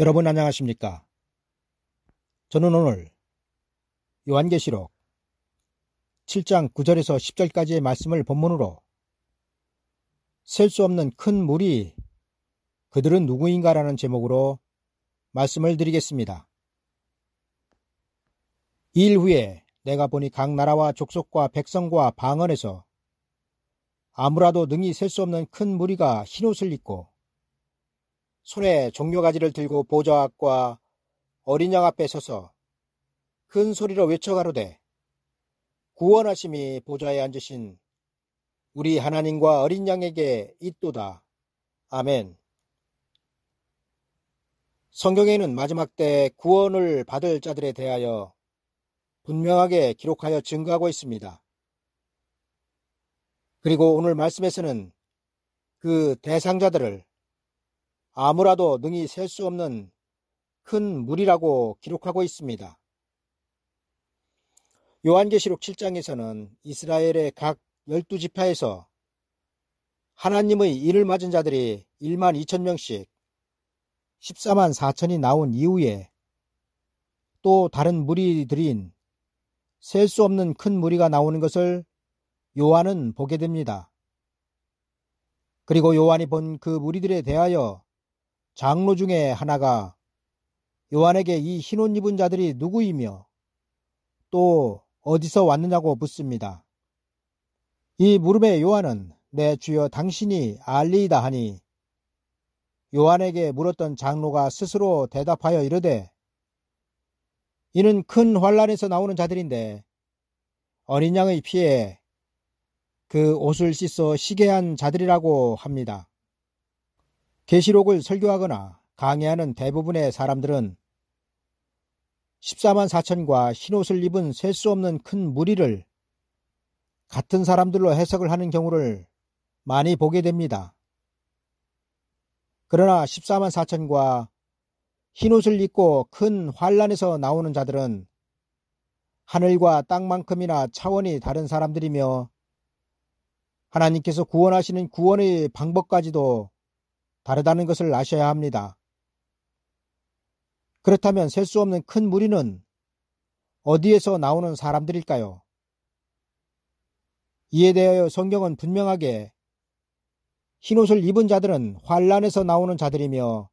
여러분 안녕하십니까? 저는 오늘 요한계시록 7장 9절에서 10절까지의 말씀을 본문으로 셀 수 없는 큰 물이 그들은 누구인가라는 제목으로 말씀을 드리겠습니다. 이 일 후에 내가 보니 각 나라와 족속과 백성과 방언에서 아무라도 능히 셀 수 없는 큰 무리가 흰옷을 입고 손에 종려가지를 들고 보좌 앞과 어린 양 앞에 서서 큰 소리로 외쳐 가로되 구원하심이 보좌에 앉으신 우리 하나님과 어린 양에게 있도다. 아멘. 성경에는 마지막 때 구원을 받을 자들에 대하여 분명하게 기록하여 증거하고 있습니다. 그리고 오늘 말씀에서는 그 대상자들을 아무라도 능히 셀 수 없는 큰 물이라고 기록하고 있습니다. 요한계시록 7장에서는 이스라엘의 각 12지파에서 하나님의 인을 맞은 자들이 1만 2천 명씩 14만 4천이 나온 이후에 또 다른 무리들인 셀 수 없는 큰 무리가 나오는 것을 요한은 보게 됩니다. 그리고 요한이 본 그 무리들에 대하여 장로 중에 하나가 요한에게 이 흰옷 입은 자들이 누구이며 또 어디서 왔느냐고 묻습니다. 이 물음에 요한은 내 주여 당신이 알리이다 하니 요한에게 물었던 장로가 스스로 대답하여 이르되 이는 큰 환란에서 나오는 자들인데 어린 양의 피에 그 옷을 씻어 시게 한 자들이라고 합니다. 계시록을 설교하거나 강해하는 대부분의 사람들은 14만 4천과 흰옷을 입은 셀 수 없는 큰 무리를 같은 사람들로 해석을 하는 경우를 많이 보게 됩니다. 그러나 14만 4천과 흰옷을 입고 큰 환란에서 나오는 자들은 하늘과 땅만큼이나 차원이 다른 사람들이며 하나님께서 구원하시는 구원의 방법까지도 다르다는 것을 아셔야 합니다. 그렇다면 셀 수 없는 큰 무리는 어디에서 나오는 사람들일까요? 이에 대하여 성경은 분명하게 흰옷을 입은 자들은 환란에서 나오는 자들이며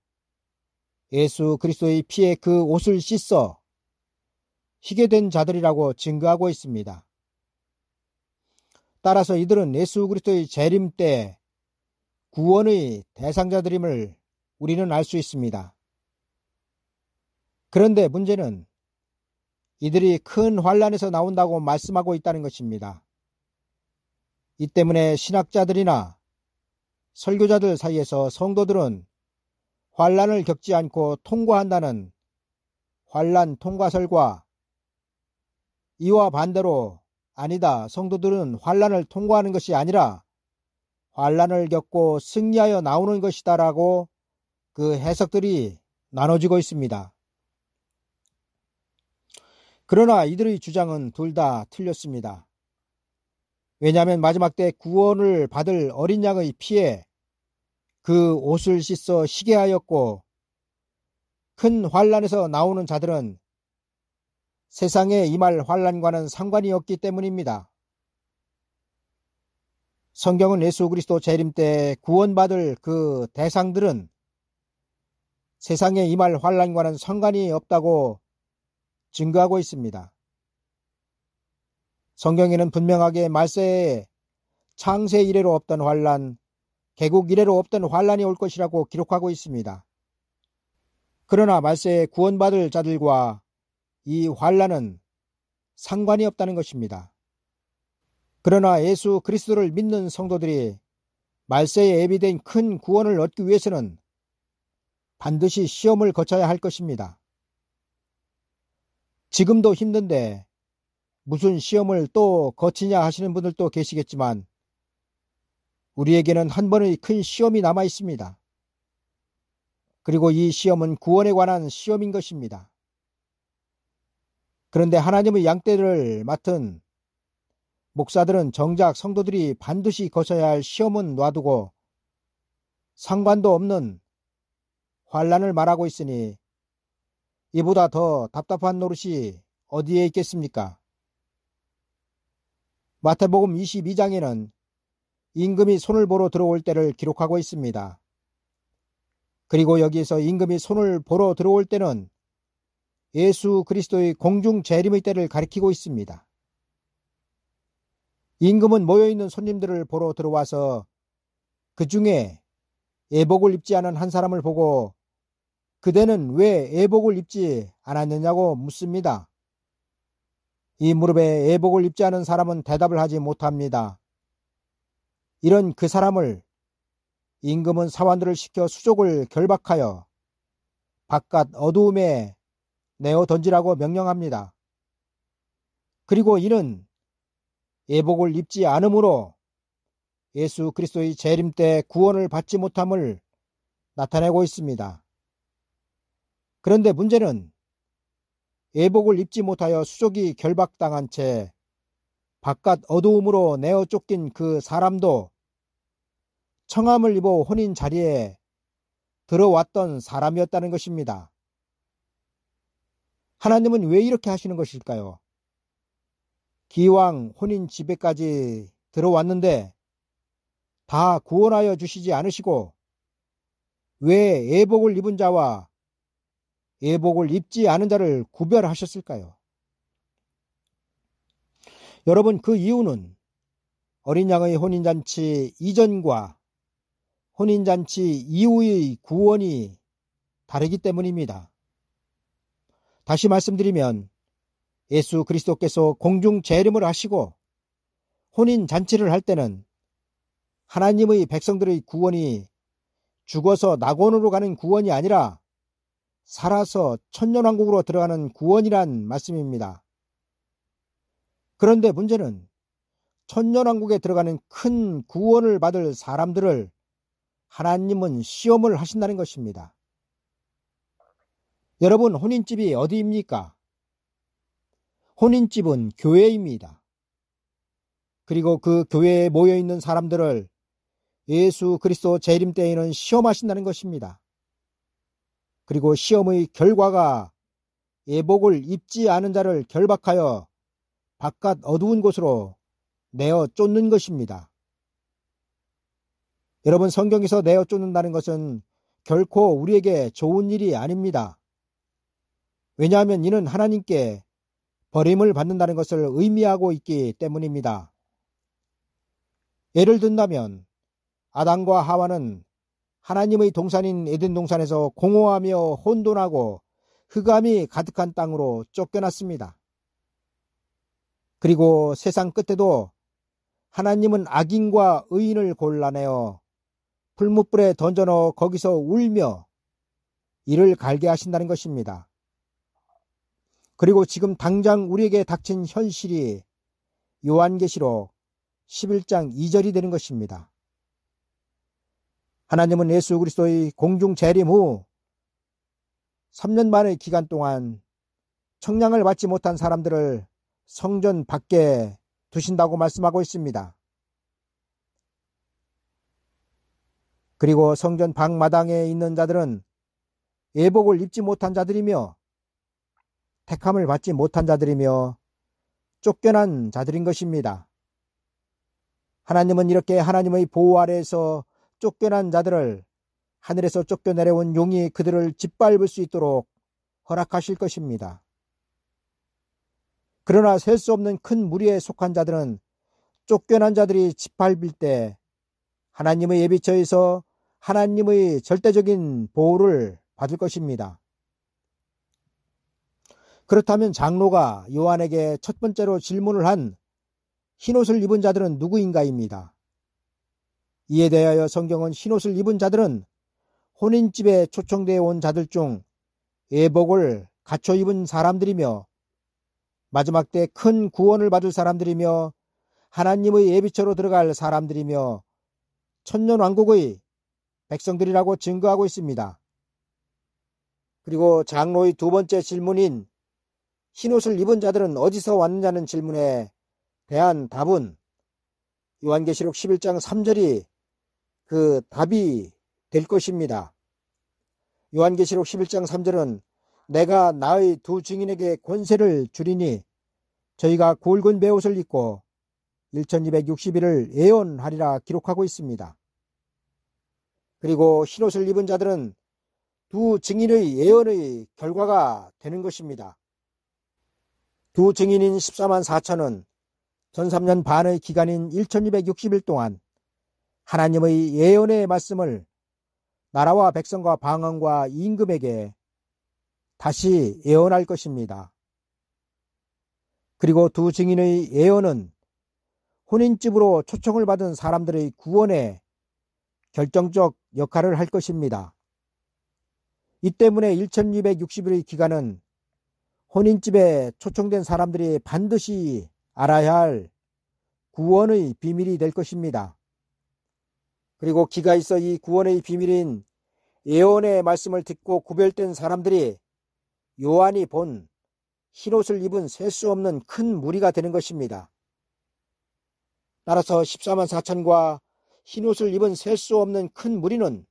예수 그리스도의 피에 그 옷을 씻어 희게 된 자들이라고 증거하고 있습니다. 따라서 이들은 예수 그리스도의 재림 때 구원의 대상자들임을 우리는 알 수 있습니다. 그런데 문제는 이들이 큰 환란에서 나온다고 말씀하고 있다는 것입니다. 이 때문에 신학자들이나 설교자들 사이에서 성도들은 환란을 겪지 않고 통과한다는 환란 통과설과 이와 반대로 아니다, 성도들은 환란을 통과하는 것이 아니라 환란을 겪고 승리하여 나오는 것이다라고 그 해석들이 나눠지고 있습니다. 그러나 이들의 주장은 둘 다 틀렸습니다. 왜냐하면 마지막 때 구원을 받을 어린 양의 피에 그 옷을 씻어 시게 하였고 큰 환란에서 나오는 자들은 세상에 임할 환란과는 상관이 없기 때문입니다. 성경은 예수 그리스도 재림 때 구원받을 그 대상들은 세상에 임할 환란과는 상관이 없다고 증거하고 있습니다. 성경에는 분명하게 말세에 창세 이래로 없던 환란, 개국 이래로 없던 환란이 올 것이라고 기록하고 있습니다. 그러나 말세에 구원받을 자들과 이 환란은 상관이 없다는 것입니다. 그러나 예수 그리스도를 믿는 성도들이 말세에 예비된 큰 구원을 얻기 위해서는 반드시 시험을 거쳐야 할 것입니다. 지금도 힘든데 무슨 시험을 또 거치냐 하시는 분들도 계시겠지만 우리에게는 한 번의 큰 시험이 남아 있습니다. 그리고 이 시험은 구원에 관한 시험인 것입니다. 그런데 하나님의 양떼를 맡은 목사들은 정작 성도들이 반드시 거쳐야 할 시험은 놔두고 상관도 없는 환란을 말하고 있으니 이보다 더 답답한 노릇이 어디에 있겠습니까? 마태복음 22장에는 임금이 손을 보러 들어올 때를 기록하고 있습니다. 그리고 여기에서 임금이 손을 보러 들어올 때는 예수 그리스도의 공중 재림의 때를 가리키고 있습니다. 임금은 모여있는 손님들을 보러 들어와서 그 중에 예복을 입지 않은 한 사람을 보고 그대는 왜 예복을 입지 않았느냐고 묻습니다. 이 무릎에 예복을 입지 않은 사람은 대답을 하지 못합니다. 이런 그 사람을 임금은 사환들을 시켜 수족을 결박하여 바깥 어두움에 내어 던지라고 명령합니다. 그리고 이는 예복을 입지 않으므로 예수 그리스도의 재림 때 구원을 받지 못함을 나타내고 있습니다. 그런데 문제는 예복을 입지 못하여 수족이 결박당한 채 바깥 어두움으로 내어 쫓긴 그 사람도 청함을 입어 혼인 자리에 들어왔던 사람이었다는 것입니다. 하나님은 왜 이렇게 하시는 것일까요? 기왕 혼인 집에까지 들어왔는데 다 구원하여 주시지 않으시고 왜 예복을 입은 자와 예복을 입지 않은 자를 구별하셨을까요? 여러분, 그 이유는 어린 양의 혼인잔치 이전과 혼인잔치 이후의 구원이 다르기 때문입니다. 다시 말씀드리면 예수 그리스도께서 공중 재림을 하시고 혼인잔치를 할 때는 하나님의 백성들의 구원이 죽어서 낙원으로 가는 구원이 아니라 살아서 천년왕국으로 들어가는 구원이란 말씀입니다. 그런데 문제는 천년왕국에 들어가는 큰 구원을 받을 사람들을 하나님은 시험을 하신다는 것입니다. 여러분, 혼인집이 어디입니까? 혼인집은 교회입니다. 그리고 그 교회에 모여있는 사람들을 예수 그리스도 재림 때에는 시험하신다는 것입니다. 그리고 시험의 결과가 예복을 입지 않은 자를 결박하여 바깥 어두운 곳으로 내어 쫓는 것입니다. 여러분, 성경에서 내어 쫓는다는 것은 결코 우리에게 좋은 일이 아닙니다. 왜냐하면 이는 하나님께 버림을 받는다는 것을 의미하고 있기 때문입니다. 예를 든다면 아담과 하와는 하나님의 동산인 에덴 동산에서 공허하며 혼돈하고 흑암이 가득한 땅으로 쫓겨났습니다. 그리고 세상 끝에도 하나님은 악인과 의인을 골라내어 풀무불에 던져넣어 거기서 울며 이를 갈게 하신다는 것입니다. 그리고 지금 당장 우리에게 닥친 현실이 요한계시록 11장 2절이 되는 것입니다. 하나님은 예수 그리스도의 공중 재림 후 3년 만의 기간 동안 청량을 받지 못한 사람들을 성전 밖에 두신다고 말씀하고 있습니다. 그리고 성전 방마당에 있는 자들은 예복을 입지 못한 자들이며 택함을 받지 못한 자들이며 쫓겨난 자들인 것입니다. 하나님은 이렇게 하나님의 보호 아래에서 쫓겨난 자들을 하늘에서 쫓겨내려온 용이 그들을 짓밟을 수 있도록 허락하실 것입니다. 그러나 셀 수 없는 큰 무리에 속한 자들은 쫓겨난 자들이 짓밟힐 때 하나님의 예비처에서 하나님의 절대적인 보호를 받을 것입니다. 그렇다면 장로가 요한에게 첫 번째로 질문을 한 흰옷을 입은 자들은 누구인가입니다. 이에 대하여 성경은 흰옷을 입은 자들은 혼인집에 초청되어 온 자들 중 예복을 갖춰 입은 사람들이며 마지막 때 큰 구원을 받을 사람들이며 하나님의 예비처로 들어갈 사람들이며 천년왕국의 백성들이라고 증거하고 있습니다. 그리고 장로의 두 번째 질문인 흰옷을 입은 자들은 어디서 왔느냐는 질문에 대한 답은 요한계시록 11장 3절이 그 답이 될 것입니다. 요한계시록 11장 3절은 내가 나의 두 증인에게 권세를 주리니 저희가 굵은 베옷을 입고 1260일을 예언하리라 기록하고 있습니다. 그리고 흰옷을 입은 자들은 두 증인의 예언의 결과가 되는 것입니다. 두 증인인 14만 4천은 전 3년 반의 기간인 1260일 동안 하나님의 예언의 말씀을 나라와 백성과 방언과 임금에게 다시 예언할 것입니다. 그리고 두 증인의 예언은 혼인집으로 초청을 받은 사람들의 구원에 결정적 역할을 할 것입니다. 이 때문에 1260일의 기간은 혼인집에 초청된 사람들이 반드시 알아야 할 구원의 비밀이 될 것입니다. 그리고 기가 있어 이 구원의 비밀인 예언의 말씀을 듣고 구별된 사람들이 요한이 본 흰옷을 입은 셀 수 없는 큰 무리가 되는 것입니다. 따라서 14만 4천과 흰옷을 입은 셀 수 없는 큰 무리는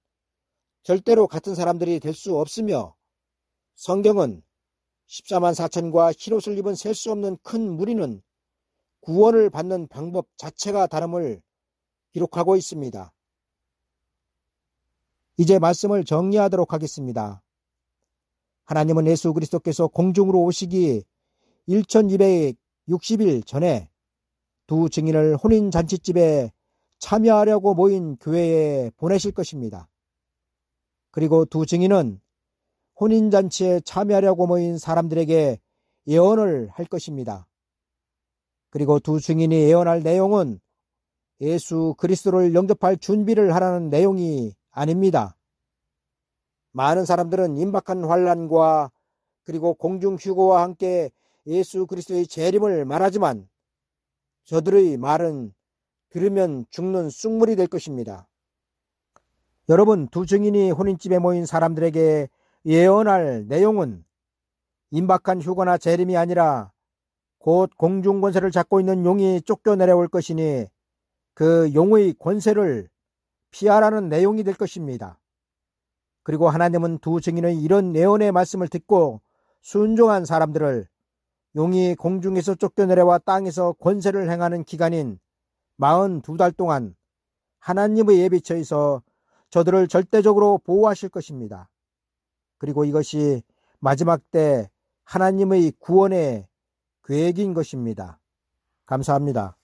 절대로 같은 사람들이 될 수 없으며 성경은 14만 4천과 흰옷을 입은 셀 수 없는 큰 무리는 구원을 받는 방법 자체가 다름을 기록하고 있습니다. 이제 말씀을 정리하도록 하겠습니다. 하나님은 예수 그리스도께서 공중으로 오시기 1260일 전에 두 증인을 혼인잔치집에 참여하려고 모인 교회에 보내실 것입니다. 그리고 두 증인은 혼인잔치에 참여하려고 모인 사람들에게 예언을 할 것입니다. 그리고 두 증인이 예언할 내용은 예수 그리스도를 영접할 준비를 하라는 내용이 아닙니다. 많은 사람들은 임박한 환난과 그리고 공중 휴거와 함께 예수 그리스도의 재림을 말하지만 저들의 말은 들으면 죽는 쑥물이 될 것입니다. 여러분, 두 증인이 혼인집에 모인 사람들에게 예언할 내용은 임박한 휴거나 재림이 아니라 곧 공중 권세를 잡고 있는 용이 쫓겨내려올 것이니 그 용의 권세를 피하라는 내용이 될 것입니다. 그리고 하나님은 두 증인의 이런 예언의 말씀을 듣고 순종한 사람들을 용이 공중에서 쫓겨내려와 땅에서 권세를 행하는 기간인 42달 동안 하나님의 예비처에서 저들을 절대적으로 보호하실 것입니다. 그리고 이것이 마지막 때 하나님의 구원의 계획인 것입니다. 감사합니다.